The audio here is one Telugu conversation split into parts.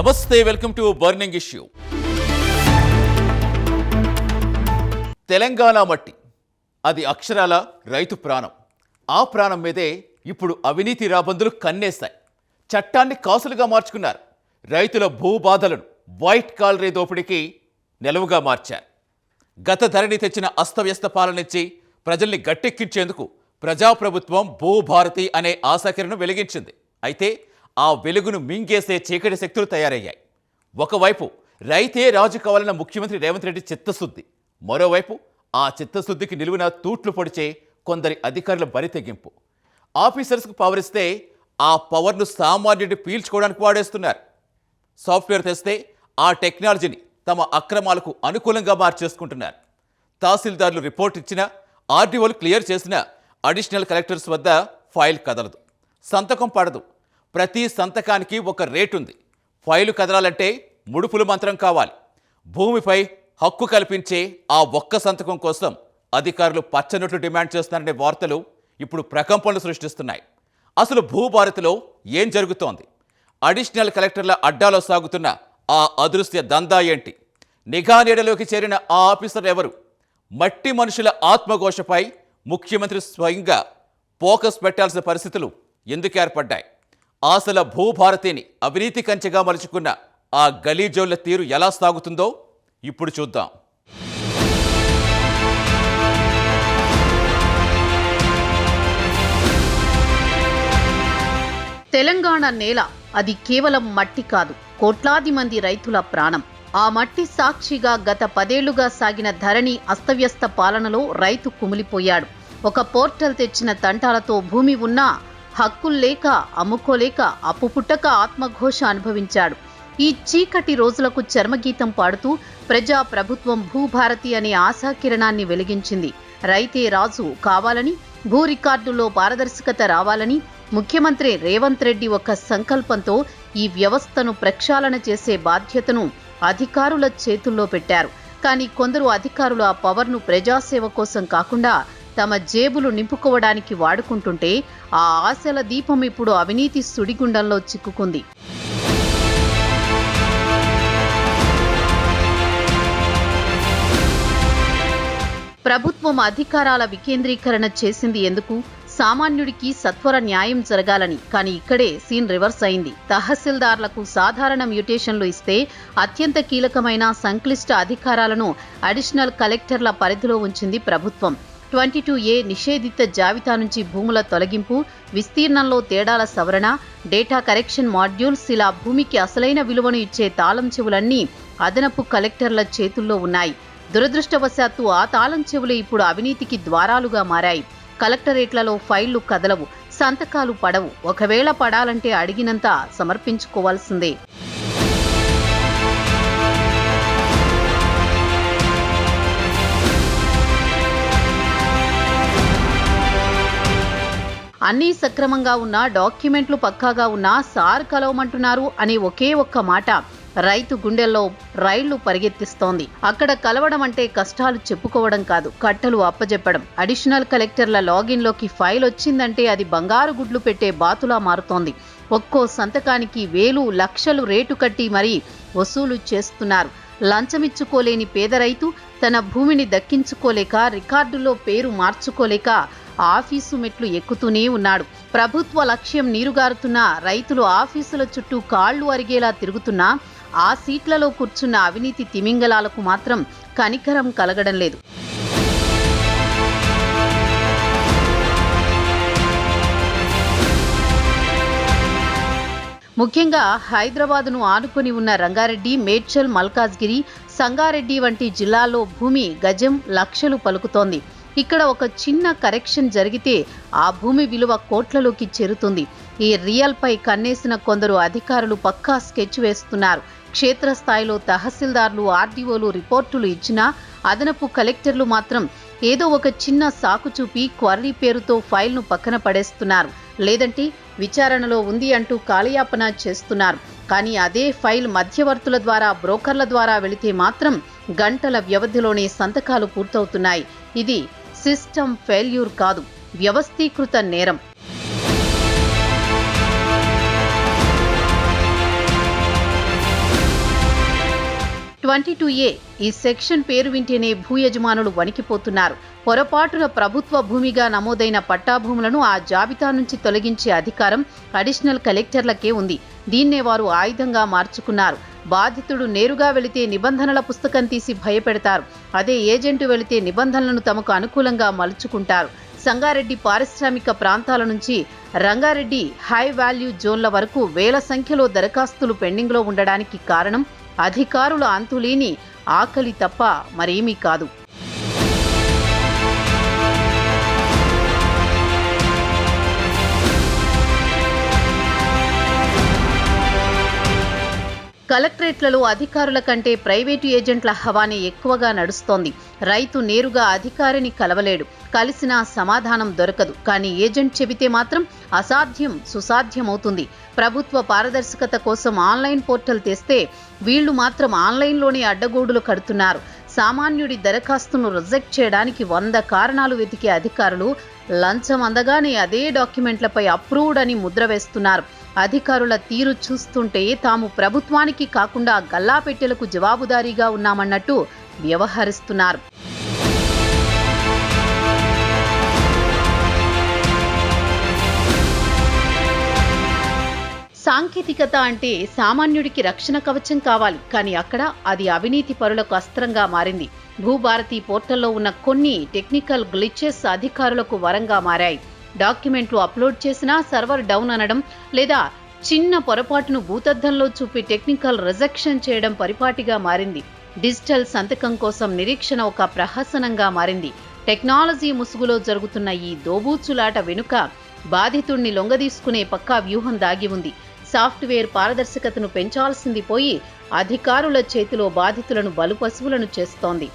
నమస్తే, welcome to burning issue. Telangana మట్టి అది అక్షరాల రైతు ప్రాణం. ఆ ప్రాణం మీదే ఇప్పుడు అవినీతి రాబందులు కన్నేశాయి. చట్టాన్ని కాసులుగా మార్చుకున్నారు. రైతుల భూబాధలను వైట్ కాలరీ దోపిడీకి నిలవుగా మార్చారు. గత ధరణి తెచ్చిన అస్తవ్యస్త పాలనిచ్చి ప్రజల్ని గట్టెక్కించేందుకు ప్రజాప్రభుత్వం భూభారతి అనే ఆశాకిరణను వెలిగించింది. అయితే ఆ వెలుగును మింగేసే చీకటి శక్తులు తయారయ్యాయి. ఒకవైపు రైతే రాజు కావాలన్న ముఖ్యమంత్రి రేవంత్ రెడ్డి చిత్తశుద్ధి, మరోవైపు ఆ చిత్తశుద్ధికి నిలువున తూట్లు పొడిచే కొందరి అధికారుల బరితెగింపు. ఆఫీసర్స్కు పవర్ ఇస్తే ఆ పవర్ను సామాన్యుడిని పీల్చుకోవడానికి వాడేస్తున్నారు. సాఫ్ట్వేర్ తెస్తే ఆ టెక్నాలజీని తమ అక్రమాలకు అనుకూలంగా మార్చేసుకుంటున్నారు. తహసీల్దార్లు రిపోర్ట్ ఇచ్చినా, ఆర్డీఓలు క్లియర్ చేసినా అడిషనల్ కలెక్టర్స్ వద్ద ఫైల్ కదలదు, సంతకం పడదు. ప్రతి సంతకానికి ఒక రేటు ఉంది. ఫైలు కదలాలంటే ముడుపులు మంత్రం కావాలి. భూమిపై హక్కు కల్పించే ఆ ఒక్క సంతకం కోసం అధికారులు పచ్చనోట్లు డిమాండ్ చేస్తున్నారనే వార్తలు ఇప్పుడు ప్రకంపనలు సృష్టిస్తున్నాయి. అసలు భూభారతిలో ఏం జరుగుతోంది? అడిషనల్ కలెక్టర్ల అడ్డాలో సాగుతున్న ఆ అదృశ్య దందా ఏంటి? నిఘా నీడలోకి చేరిన ఆ ఆఫీసర్ ఎవరు? మట్టి మనుషుల ఆత్మఘోషపై ముఖ్యమంత్రి స్వయంగా ఫోకస్ పెట్టాల్సిన పరిస్థితులు ఎందుకు ఏర్పడ్డాయి? ఆశల భూభారతిని అవినీతి కంచెగా మలుచుకున్న ఆ గలీజోళ్ల తీరు ఎలా సాగుతుందో ఇప్పుడు చూద్దాం. తెలంగాణ నేల అది కేవలం మట్టి కాదు, కోట్లాది మంది రైతుల ప్రాణం. ఆ మట్టి సాక్షిగా గత 10 ఏళ్లుగా సాగిన ధరణి అస్తవ్యస్త పాలనలో రైతు కుమిలిపోయాడు. ఒక పోర్టల్ తెచ్చిన తంటాలతో భూమి ఉన్నా హక్కుల్లేక, అమ్ముకోలేక, అప్పు పుట్టక ఆత్మఘోష అనుభవించాడు. ఈ చీకటి రోజులకు చర్మగీతం పాడుతూ ప్రజా ప్రభుత్వం భూభారతి అనే ఆశాకిరణాన్ని వెలిగించింది. రైతే రాజు కావాలని, భూ రికార్డుల్లో పారదర్శకత రావాలని ముఖ్యమంత్రి రేవంత్ రెడ్డి ఒక సంకల్పంతో ఈ వ్యవస్థను ప్రక్షాళన చేసే బాధ్యతను అధికారుల చేతుల్లో పెట్టారు. కానీ కొందరు అధికారులు ఆ పవర్ను ప్రజాసేవ కోసం కాకుండా తమ జేబులు నింపుకోవడానికి వాడుకుంటుంటే ఆ ఆశల దీపం ఇప్పుడు అవినీతి సుడిగుండంలో చిక్కుకుంది. ప్రభుత్వం అధికారాల వికేంద్రీకరణ చేసింది ఎందుకు? సామాన్యుడికి సత్వర న్యాయం జరగాలని. కానీ ఇక్కడే సీన్ రివర్స్ అయింది. తహసీల్దార్లకు సాధారణ మ్యూటేషన్లు ఇస్తే అత్యంత కీలకమైన సంక్లిష్ట అధికారాలను అడిషనల్ కలెక్టర్ల పరిధిలో ఉంచింది ప్రభుత్వం. 22A నిషేధిత జాబితా నుంచి భూముల తొలగింపు, విస్తీర్ణంలో తేడాల సవరణ, డేటా కరెక్షన్ మాడ్యూల్స్, ఇలా భూమికి అసలైన విలువను ఇచ్చే తాళం చెవులన్నీ అదనపు కలెక్టర్ల చేతుల్లో ఉన్నాయి. దురదృష్టవశాత్తు ఆ తాళం చెవులు ఇప్పుడు అవినీతికి ద్వారాలుగా మారాయి. కలెక్టరేట్లలో ఫైళ్లు కదలవు, సంతకాలు పడవు. ఒకవేళ పడాలంటే అడిగినంత సమర్పించుకోవాల్సిందే. అన్నీ సక్రమంగా ఉన్నా, డాక్యుమెంట్లు పక్కాగా ఉన్నా సార్ కలవమంటున్నారు అనే ఒకే ఒక్క మాట రైతు గుండెల్లో రైళ్లు పరిగెత్తిస్తోంది. అక్కడ కలవడం అంటే కష్టాలు చెప్పుకోవడం కాదు, కట్టలు అప్పజెప్పడం. అడిషనల్ కలెక్టర్ల లాగిన్లోకి ఫైల్ వచ్చిందంటే అది బంగారు గుడ్లు పెట్టే బాతులా మారుతోంది. ఒక్కో సంతకానికి వేలు, లక్షలు రేటు కట్టి మరీ వసూలు చేస్తున్నారు. లంచమిచ్చుకోలేని పేద రైతు తన భూమిని దక్కించుకోలేక, రికార్డుల్లో పేరు మార్చుకోలేక ఆఫీసు మెట్లు ఎక్కుతూనే ఉన్నాడు. ప్రభుత్వ లక్ష్యం నీరుగారుతున్న రైతులు ఆఫీసుల చుట్టూ కాళ్లు అరిగేలా తిరుగుతున్నా ఆ సీట్లలో కూర్చున్న అవినీతి తిమింగలాలకు మాత్రం కనికరం కలగడం లేదు. ముఖ్యంగా హైదరాబాదును ఆనుకొని ఉన్న రంగారెడ్డి, మేడ్చల్, మల్కాజ్గిరి, సంగారెడ్డి వంటి జిల్లాల్లో భూమి గజం లక్షలు పలుకుతోంది. ఇక్కడ ఒక చిన్న కరెక్షన్ జరిగితే ఆ భూమి విలువ కోట్లలోకి చేరుతుంది. ఈ రియల్ పై కన్నేసిన కొందరు అధికారులు పక్కా స్కెచ్ వేస్తున్నారు. క్షేత్రస్థాయిలో తహసీల్దార్లు, ఆర్డీఓలు రిపోర్టులు ఇచ్చినా అదనపు కలెక్టర్లు మాత్రం ఏదో ఒక చిన్న సాకు చూపి క్వరీ పేరుతో ఫైల్ను పక్కన పడేస్తున్నారు. లేదంటే విచారణలో ఉంది అంటూ కాలయాపన చేస్తున్నారు. కానీ అదే ఫైల్ మధ్యవర్తుల ద్వారా, బ్రోకర్ల ద్వారా వెళితే మాత్రం గంటల వ్యవధిలోనే సంతకాలు పూర్తవుతున్నాయి. ఇది సిస్టమ్ ఫెయిల్యూర్ కాదు, వ్యవస్థీకృత నేరం. 22A ఈ సెక్షన్ పేరు వింటేనే భూ యజమానులు వణికిపోతున్నారు. పొరపాటున ప్రభుత్వ భూమిగా నమోదైన పట్టాభూములను ఆ జాబితా నుంచి తొలగించే అధికారం అడిషనల్ కలెక్టర్లకే ఉంది. దీన్నే వారు ఆయుధంగా మార్చుకున్నారు. బాధితుడు నేరుగా వెళితే నిబంధనల పుస్తకం తీసి భయపెడతారు. అదే ఏజెంటు వెళితే నిబంధనలను తమకు అనుకూలంగా మలుచుకుంటారు. సంగారెడ్డి పారిశ్రామిక ప్రాంతాల నుంచి రంగారెడ్డి హై వాల్యూ జోన్ల వరకు వేల సంఖ్యలో దరఖాస్తులు పెండింగ్లో ఉండడానికి కారణం అధికారుల అంతులేని ఆకలి తప్ప మరేమీ కాదు. కలెక్టరేట్లలో అధికారుల కంటే ప్రైవేటు ఏజెంట్ల హవానే ఎక్కువగా నడుస్తోంది. రైతు నేరుగా అధికారిని కలవలేడు, కలిసినా సమాధానం దొరకదు. కానీ ఏజెంట్ చెబితే మాత్రం అసాధ్యం సుసాధ్యమవుతుంది. ప్రభుత్వ పారదర్శకత కోసం ఆన్లైన్ పోర్టల్ తెస్తే వీళ్లు మాత్రం ఆన్లైన్లోనే అడ్డగోడులు కడుతున్నారు. సామాన్యుడి దరఖాస్తును రిజెక్ట్ చేయడానికి 100 కారణాలు వెతికే అధికారులు లంచం అందగానే అదే డాక్యుమెంట్లపై అప్రూవ్డ్ అని ముద్ర వేస్తున్నారు. అధికారుల తీరు చూస్తుంటే తాము ప్రభుత్వానికి కాకుండా గల్లాపెట్టెలకు జవాబుదారీగా ఉన్నామన్నట్టు వ్యవహరిస్తున్నారు. సాంకేతికత అంటే సామాన్యుడికి రక్షణ కవచం కావాలి. కానీ అక్కడ అది అవినీతి పరులకు అస్త్రంగా మారింది. భూభారతి పోర్టల్లో ఉన్న కొన్ని టెక్నికల్ గ్లిచెస్ అధికారులకు వరంగా మారాయి. డాక్యుమెంట్లు అప్లోడ్ చేసినా సర్వర్ డౌన్ అనడం, లేదా చిన్న పొరపాటును భూతద్దంలో చూపి టెక్నికల్ రిజెక్షన్ చేయడం పరిపాటిగా మారింది. డిజిటల్ సంతకం కోసం నిరీక్షణ ఒక ప్రహసనంగా మారింది. టెక్నాలజీ ముసుగులో జరుగుతున్న ఈ దోబూచులాట వెనుక బాధితుణ్ణి లొంగదీసుకునే పక్కా వ్యూహం దాగి ఉంది. సాఫ్ట్వేర్ పారదర్శకతను పెంచాల్సింది పోయి అధికారుల చేతిలో బాధితులను బలుపశువులను చేస్తోంది.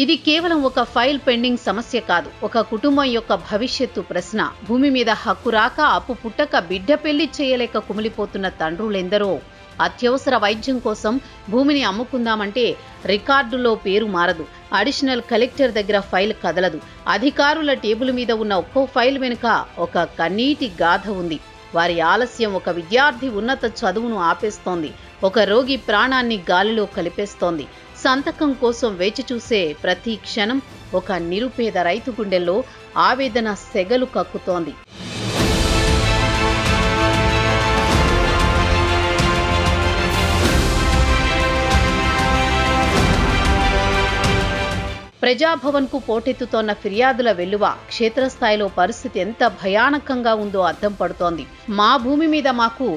ఇది కేవలం ఒక ఫైల్ పెండింగ్ సమస్య కాదు, ఒక కుటుంబం యొక్క భవిష్యత్తు ప్రశ్న. భూమి మీద హక్కు రాక, అప్పు పుట్టక, బిడ్డ పెళ్లి చేయలేక కుమిలిపోతున్న తండ్రులెందరో. అత్యవసర వైద్యం కోసం భూమిని అమ్ముకుందామంటే రికార్డుల్లో పేరు మారదు. అడిషనల్ కలెక్టర్ దగ్గర ఫైల్ కదలదు. అధికారుల టేబుల్ మీద ఉన్న ఒక్కో ఫైల్ వెనుక ఒక కన్నీటి గాథ ఉంది. వారి ఆలస్యం ఒక విద్యార్థి ఉన్నత చదువును ఆపేస్తోంది. ఒక రోగి ప్రాణాన్ని గాలిలో కలిపేస్తోంది. సంతకం కోసం వేచి చూసే ప్రతి క్షణం ఒక నిరుపేద రైతు గుండెల్లో ఆవేదన సెగలు కక్కుతోంది. ప్రజాభవన్కు పోటెత్తుతోన్న ఫిర్యాదుల వెల్లువ క్షేత్రస్థాయిలో పరిస్థితి ఎంత భయానకంగా ఉందో అర్థం పడుతోంది. మా భూమి మీద మాకు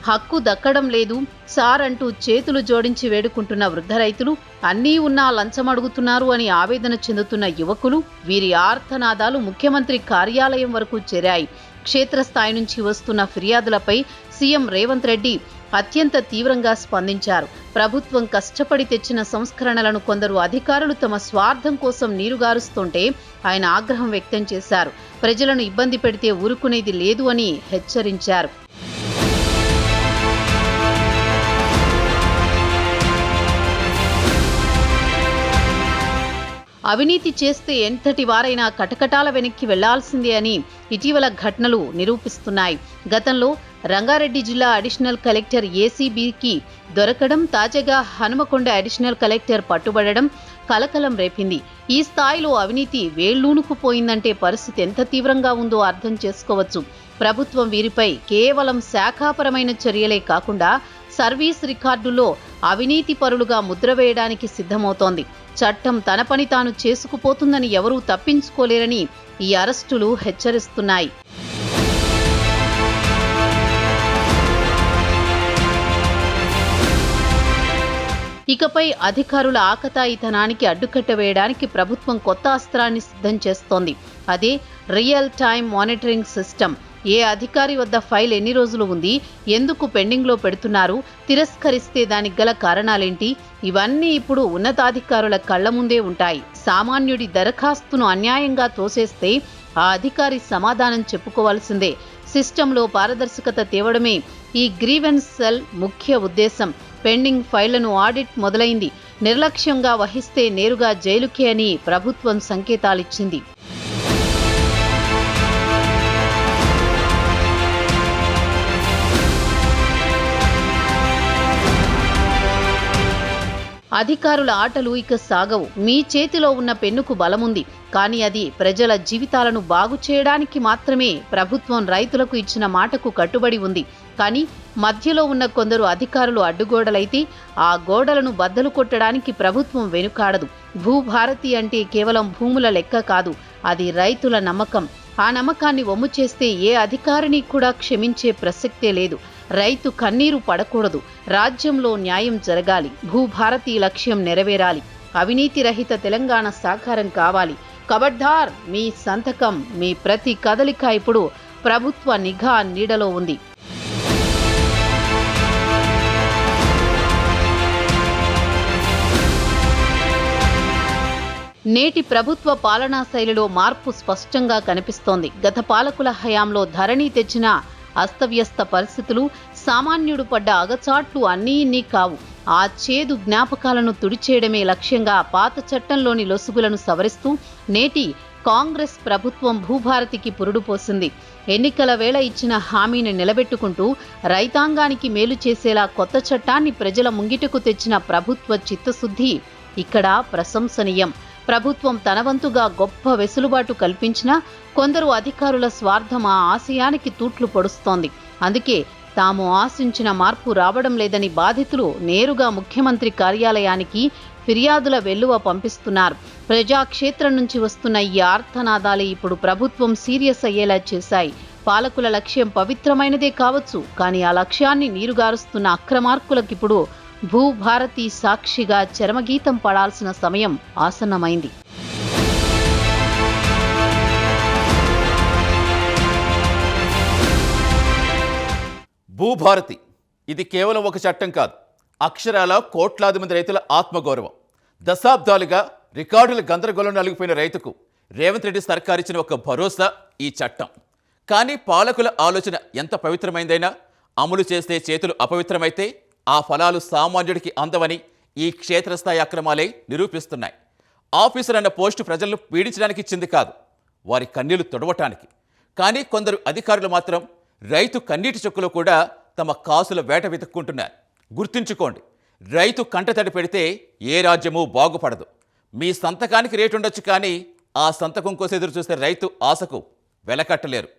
హక్కు దక్కడం లేదు సార్ అంటూ చేతులు జోడించి వేడుకుంటున్న వృద్ధ రైతులు, అన్నీ ఉన్నా లంచం అడుగుతున్నారు అని ఆవేదన చెందుతున్న యువకులు, వీరి ఆర్తనాదాలు ముఖ్యమంత్రి కార్యాలయం వరకు చేరాయి. క్షేత్రస్థాయి నుంచి వస్తున్న ఫిర్యాదులపై సీఎం రేవంత్ రెడ్డి అత్యంత తీవ్రంగా స్పందించారు. ప్రభుత్వం కష్టపడి తెచ్చిన సంస్కరణలను కొందరు అధికారులు తమ స్వార్థం కోసం నీరుగారుస్తుంటే ఆయన ఆగ్రహం వ్యక్తం చేశారు. ప్రజలను ఇబ్బంది పెడితే ఊరుకునేది లేదు అని హెచ్చరించారు. అవినీతి చేస్తే ఎంతటి వారైనా కటకటాల వెనక్కి వెళ్లాల్సిందే అని ఇటీవల ఘటనలు నిరూపిస్తున్నాయి. గతంలో రంగారెడ్డి జిల్లా అడిషనల్ కలెక్టర్ ఏసీబీకి దొరకడం, తాజాగా హనుమకొండ అడిషనల్ కలెక్టర్ పట్టుబడడం కలకలం రేపింది. ఈ స్థాయిలో అవినీతి వేళ్లూనుకుపోయిందంటే పరిస్థితి ఎంత తీవ్రంగా ఉందో అర్థం చేసుకోవచ్చు. ప్రభుత్వం వీరిపై కేవలం శాఖాపరమైన చర్యలే కాకుండా సర్వీస్ రికార్డుల్లో అవినీతి పరులుగా ముద్ర వేయడానికి సిద్ధమవుతోంది. చట్టం తన పని తాను చేసుకుపోతుందని ఎవరూ తప్పించుకోలేరని ఈ అరెస్టులు హెచ్చరిస్తున్నాయి. ఇకపై అధికారుల ఆకతాయితనానికి అడ్డుకట్ట వేయడానికి ప్రభుత్వం కొత్త అస్త్రాన్ని సిద్ధం చేస్తోంది. అదే రియల్ టైమ్ మానిటరింగ్ సిస్టమ్. ఏ అధికారి వద్ద ఫైల్ ఎన్ని రోజులు ఉంది, ఎందుకు పెండింగ్లో పెడుతున్నారు, తిరస్కరిస్తే దానికి గల కారణాలేంటి, ఇవన్నీ ఇప్పుడు ఉన్నతాధికారుల కళ్ల ముందే ఉంటాయి. సామాన్యుడి దరఖాస్తును అన్యాయంగా తోసేస్తే ఆ అధికారి సమాధానం చెప్పుకోవాల్సిందే. సిస్టంలో పారదర్శకత తేవడమే ఈ గ్రీవెన్స్ సెల్ ముఖ్య ఉద్దేశం. పెండింగ్ ఫైళ్లను ఆడిట్ మొదలైంది. నిర్లక్ష్యంగా వహిస్తే నేరుగా జైలుకే అని ప్రభుత్వం సంకేతాలిచ్చింది. అధికారుల ఆటలు ఇక సాగవు. మీ చేతిలో ఉన్న పెన్నుకు బలముంది, కానీ అది ప్రజల జీవితాలను బాగు చేయడానికి మాత్రమే. ప్రభుత్వం రైతులకు ఇచ్చిన మాటకు కట్టుబడి ఉంది. కానీ మధ్యలో ఉన్న కొందరు అధికారులు అడ్డుగోడలైతే ఆ గోడలను బద్దలు కొట్టడానికి ప్రభుత్వం వెనుకాడదు. భూభారతి అంటే కేవలం భూముల లెక్క కాదు, అది రైతుల నమ్మకం. ఆ నమ్మకాన్ని వమ్ము చేస్తే ఏ అధికారిని కూడా క్షమించే ప్రసక్తే లేదు. రైతు కన్నీరు పడకూడదు. రాజ్యంలో న్యాయం జరగాలి. భూభారతి లక్ష్యం నెరవేరాలి. అవినీతి రహిత తెలంగాణ సాకారం కావాలి. కబడ్దార్, మీ సంతకం, మీ ప్రతి కదలిక ఇప్పుడు ప్రభుత్వ నిఘా నీడలో ఉంది. నేటి ప్రభుత్వ పాలనా శైలిలో మార్పు స్పష్టంగా కనిపిస్తోంది. గత పాలకుల హయాంలో ధరణి తెచ్చిన అస్తవ్యస్త పరిస్థితులు, సామాన్యుడు పడ్డ అగచాట్లు అన్నీ ఇన్ని కావు. ఆ చేదు జ్ఞాపకాలను తుడిచేయడమే లక్ష్యంగా పాత చట్టంలోని లొసుగులను సవరిస్తూ నేటి కాంగ్రెస్ ప్రభుత్వం భూభారతికి పురుడు పోసింది. ఎన్నికల వేళ ఇచ్చిన హామీని నిలబెట్టుకుంటూ రైతాంగానికి మేలు చేసేలా కొత్త చట్టాన్ని ప్రజల ముంగిటకు తెచ్చిన ప్రభుత్వ చిత్తశుద్ధి ఇక్కడ ప్రశంసనీయం. ప్రభుత్వం తన వంతుగా గొప్ప వెసులుబాటు కల్పించినా కొందరు అధికారుల స్వార్థం ఆ ఆశయానికి తూట్లు పొడుస్తోంది. అందుకే తాము ఆశించిన మార్పు రావడం లేదని బాధితులు నేరుగా ముఖ్యమంత్రి కార్యాలయానికి ఫిర్యాదుల వెల్లువ పంపిస్తున్నారు. ప్రజాక్షేత్రం నుంచి వస్తున్న ఈ ఆర్తనాదాలే ఇప్పుడు ప్రభుత్వం సీరియస్ అయ్యేలా చేశాయి. పాలకుల లక్ష్యం పవిత్రమైనదే కావచ్చు, కానీ ఆ లక్ష్యాన్ని నీరుగారుస్తున్న అక్రమార్కులకిప్పుడు భూభారతి సాక్షిగా చరమగీతం పడాల్సిన సమయం ఆసన్నమైంది. భూభారతి ఇది కేవలం ఒక చట్టం కాదు, అక్షరాల కోట్లాది మంది రైతుల ఆత్మగౌరవం. దశాబ్దాలుగా రికార్డుల గందరగోళం నలిగిపోయిన రైతుకు రేవంత్ రెడ్డి సర్కార్ ఇచ్చిన ఒక భరోసా ఈ చట్టం. కానీ పాలకుల ఆలోచన ఎంత పవిత్రమైందైనా అమలు చేస్తే చేతులు అపవిత్రమైతే ఆ ఫలాలు సామాన్యుడికి అందవని ఈ క్షేత్రస్థాయి అక్రమాలే నిరూపిస్తున్నాయి. ఆఫీసర్ అన్న పోస్టు ప్రజలను పీడించడానికి ఇచ్చింది కాదు, వారి కన్నీళ్లు తొడవటానికి. కానీ కొందరు అధికారులు మాత్రం రైతు కన్నీటి చుక్కలో కూడా తమ కాసుల వేట వెతుక్కుంటున్నారు. గుర్తుంచుకోండి, రైతు కంటతడి పెడితే ఏ రాజ్యమూ బాగుపడదు. మీ సంతకానికి రేటు ఉండొచ్చు, కానీ ఆ సంతకం కోసం ఎదురు చూస్తే రైతు ఆశకు వెలకట్టలేరు.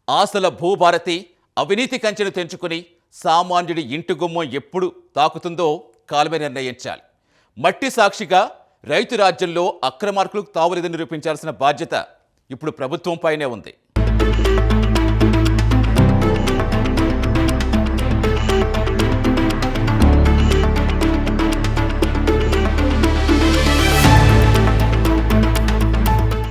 ఆశల భూభారతి అవినీతి కంచెను తెంచుకుని సామాన్యుడి ఇంటి గుమ్మం ఎప్పుడు తాకుతుందో కాలమే నిర్ణయించాలి. మట్టి సాక్షిగా రైతు రాజ్యంలో అక్రమార్కులకు తావులేదని నిరూపించాల్సిన బాధ్యత ఇప్పుడు ప్రభుత్వంపైనే ఉంది.